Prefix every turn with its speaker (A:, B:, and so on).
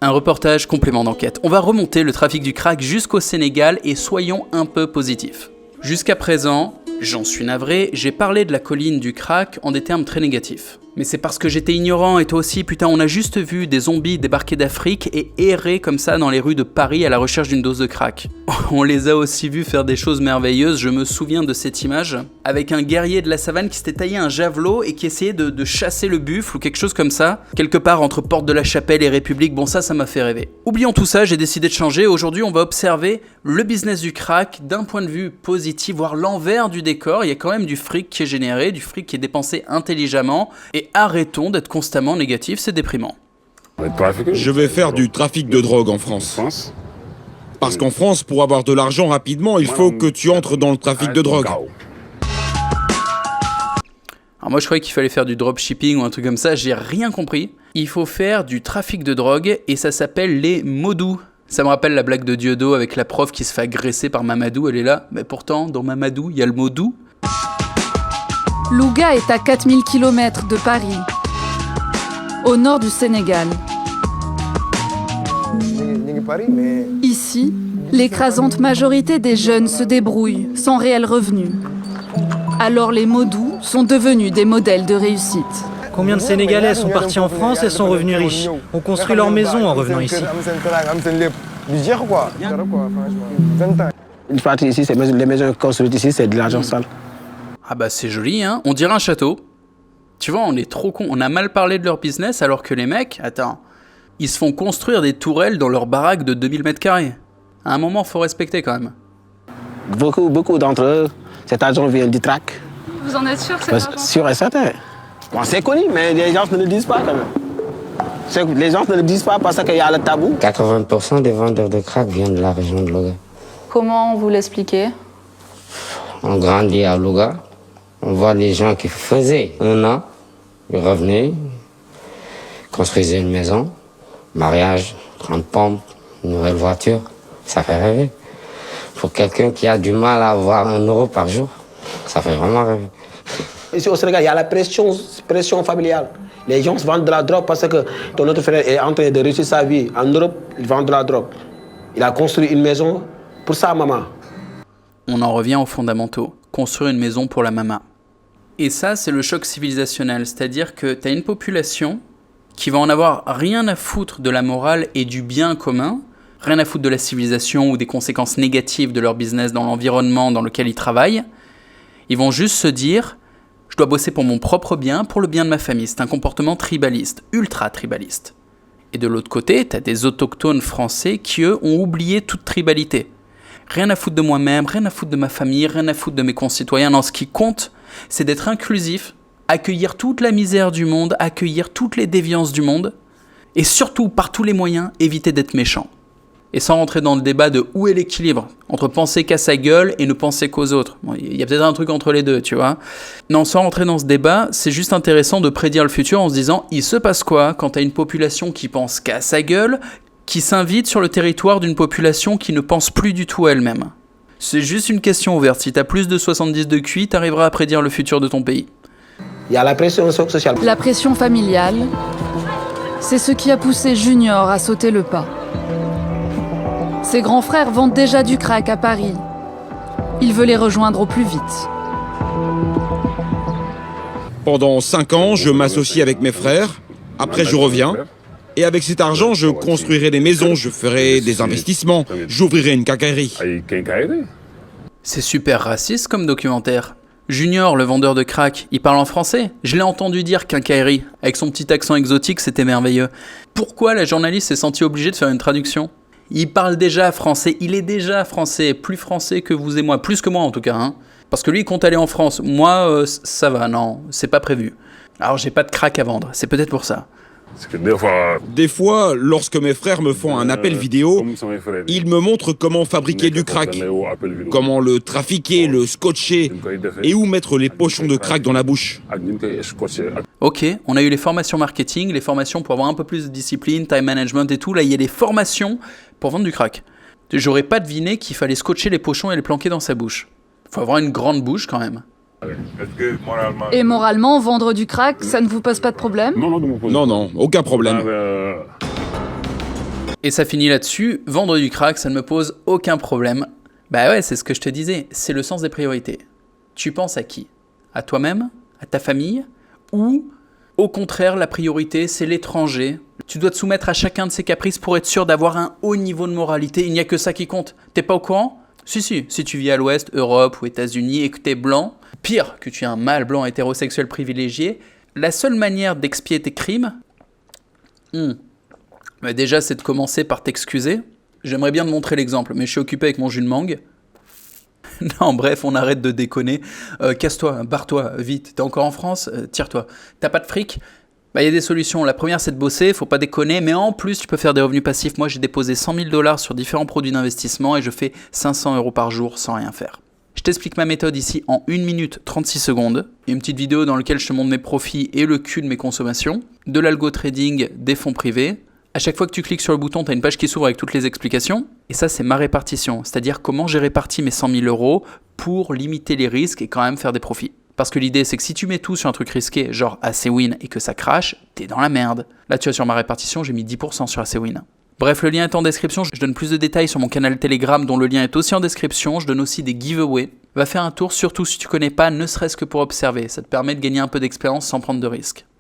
A: Un reportage complément d'enquête. On va remonter le trafic du crack jusqu'au Sénégal et soyons un peu positifs. Jusqu'à présent, j'en suis navré, j'ai parlé de la colline du crack en des termes très négatifs. Mais c'est parce que j'étais ignorant et toi aussi, putain, on a juste vu des zombies débarquer d'Afrique et errer comme ça dans les rues de Paris à la recherche d'une dose de crack. On les a aussi vus faire des choses merveilleuses, je me souviens de cette image, avec un guerrier de la savane qui s'était taillé un javelot et qui essayait de chasser le buffle ou quelque chose comme ça, quelque part entre Porte de la Chapelle et République, bon ça m'a fait rêver. Oublions tout ça, j'ai décidé de changer, aujourd'hui on va observer le business du crack d'un point de vue positif, voire l'envers du décor, il y a quand même du fric qui est généré, du fric qui est dépensé intelligemment, et arrêtons d'être constamment négatifs, c'est déprimant.
B: Je vais faire du trafic de drogue en France. Parce qu'en France, pour avoir de l'argent rapidement, il faut que tu entres dans le trafic de drogue.
A: Alors moi je croyais qu'il fallait faire du dropshipping ou un truc comme ça, j'ai rien compris. Il faut faire du trafic de drogue et ça s'appelle les modous. Ça me rappelle la blague de Dieudo avec la prof qui se fait agresser par Mamadou, elle est là. Mais pourtant, dans Mamadou, il y a le mot doux.
C: Louga est à 4000 km de Paris, au nord du Sénégal. Ici, l'écrasante majorité des jeunes se débrouillent sans réel revenu. Alors les modous sont devenus des modèles de réussite.
D: Combien de Sénégalais sont partis en France et sont revenus riches, ont construit leur maison en revenant ici.
E: Une partie ici, les maisons construites ici, c'est de l'argent sale.
A: Ah bah c'est joli hein, on dirait un château. Tu vois, on est trop cons, on a mal parlé de leur business alors que les mecs, attends, ils se font construire des tourelles dans leur baraque de 2000 m². À un moment, faut respecter quand même.
E: Beaucoup d'entre eux, cet argent vient du track.
C: Vous en êtes sûr, c'est argent ?
E: Sûr et certain. Bon, c'est connu, mais les gens ne le disent pas quand même. Les gens ne le disent pas parce qu'il y a le tabou.
F: 80% des vendeurs de crack viennent de la région de Louga.
C: Comment vous l'expliquez ?
F: On grandit à Louga. On voit les gens qui faisaient un an, ils revenaient, construisaient une maison, mariage, 30 pompes, une nouvelle voiture, ça fait rêver. Pour quelqu'un qui a du mal à avoir 1 euro par jour, ça fait vraiment rêver.
E: Ici au Sénégal, il y a la pression familiale. Les gens vendent de la drogue parce que ton autre frère est en train de réussir sa vie. En Europe, il vend de la drogue. Il a construit une maison pour sa maman.
A: On en revient aux fondamentaux, construire une maison pour la maman. Et ça, c'est le choc civilisationnel, c'est-à-dire que tu as une population qui va en avoir rien à foutre de la morale et du bien commun, rien à foutre de la civilisation ou des conséquences négatives de leur business dans l'environnement dans lequel ils travaillent. Ils vont juste se dire « je dois bosser pour mon propre bien, pour le bien de ma famille ». C'est un comportement tribaliste, ultra tribaliste. Et de l'autre côté, tu as des autochtones français qui, eux, ont oublié toute tribalité. Rien à foutre de moi-même, rien à foutre de ma famille, rien à foutre de mes concitoyens. Non, ce qui compte, c'est d'être inclusif, accueillir toute la misère du monde, accueillir toutes les déviances du monde, et surtout, par tous les moyens, éviter d'être méchant. Et sans rentrer dans le débat de où est l'équilibre entre penser qu'à sa gueule et ne penser qu'aux autres. Bon, il y a peut-être un truc entre les deux, tu vois. Non, sans rentrer dans ce débat, c'est juste intéressant de prédire le futur en se disant il se passe quoi quand t'as une population qui pense qu'à sa gueule, qui s'invite sur le territoire d'une population qui ne pense plus du tout à elle-même. C'est juste une question ouverte. Si t'as plus de 70 de QI, t'arriveras à prédire le futur de ton pays.
E: Il y a la pression sociale.
C: La pression familiale, c'est ce qui a poussé Junior à sauter le pas. Ses grands frères vendent déjà du crack à Paris. Il veut les rejoindre au plus vite.
B: Pendant 5 ans, je m'associe avec mes frères. Après, je reviens. Et avec cet argent, je construirai des maisons, je ferai des investissements, j'ouvrirai une quincaillerie.
A: C'est super raciste comme documentaire. Junior, le vendeur de crack, il parle en français. Je l'ai entendu dire quincaillerie. Avec son petit accent exotique, c'était merveilleux. Pourquoi la journaliste s'est sentie obligée de faire une traduction ? Il parle déjà français, il est déjà français, plus français que vous et moi, plus que moi en tout cas. Hein. Parce que lui, il compte aller en France. Moi, ça va, non, c'est pas prévu. Alors j'ai pas de crack à vendre, c'est peut-être pour ça.
B: Des fois, lorsque mes frères me font un appel vidéo, ils me montrent comment fabriquer du crack, comment le trafiquer, le scotcher et où mettre les pochons de crack dans la bouche.
A: Ok, on a eu les formations marketing, les formations pour avoir un peu plus de discipline, time management et tout. Là, il y a des formations pour vendre du crack. J'aurais pas deviné qu'il fallait scotcher les pochons et les planquer dans sa bouche. Faut avoir une grande bouche quand même.
C: Et moralement, vendre du crack, ça ne vous pose pas de problème ?
B: Non, aucun problème.
A: Et ça finit là-dessus, vendre du crack, ça ne me pose aucun problème. Bah ouais, c'est ce que je te disais, c'est le sens des priorités. Tu penses à qui? À toi-même? À ta famille? Ou, au contraire, la priorité, c'est l'étranger? Tu dois te soumettre à chacun de ses caprices pour être sûr d'avoir un haut niveau de moralité. Il n'y a que ça qui compte. T'es pas au courant? Si tu vis à l'Ouest, Europe ou États-Unis et que t'es blanc, pire que tu es un mâle blanc hétérosexuel privilégié, la seule manière d'expier tes crimes, bah déjà, c'est de commencer par t'excuser. J'aimerais bien te montrer l'exemple, mais je suis occupé avec mon jus de mangue. Non, bref, on arrête de déconner. Casse-toi, barre-toi, vite. T'es encore en France? Tire-toi. T'as pas de fric? Bah, y a des solutions. La première, c'est de bosser, faut pas déconner, mais en plus, tu peux faire des revenus passifs. Moi, j'ai déposé 100 000 $ sur différents produits d'investissement et je fais 500 € par jour sans rien faire. Je t'explique ma méthode ici en 1 minute 36 secondes. Il y a une petite vidéo dans laquelle je te montre mes profits et le cul de mes consommations, de l'algo trading, des fonds privés. À chaque fois que tu cliques sur le bouton, tu as une page qui s'ouvre avec toutes les explications. Et ça, c'est ma répartition, c'est-à-dire comment j'ai réparti mes 100 000 € pour limiter les risques et quand même faire des profits. Parce que l'idée, c'est que si tu mets tout sur un truc risqué, genre ACWIN, et que ça crache, t'es dans la merde. Là, tu vois, sur ma répartition, j'ai mis 10% sur ACWIN. Bref, le lien est en description. Je donne plus de détails sur mon canal Telegram, dont le lien est aussi en description. Je donne aussi des giveaways. Va faire un tour, surtout si tu connais pas, ne serait-ce que pour observer. Ça te permet de gagner un peu d'expérience sans prendre de risques.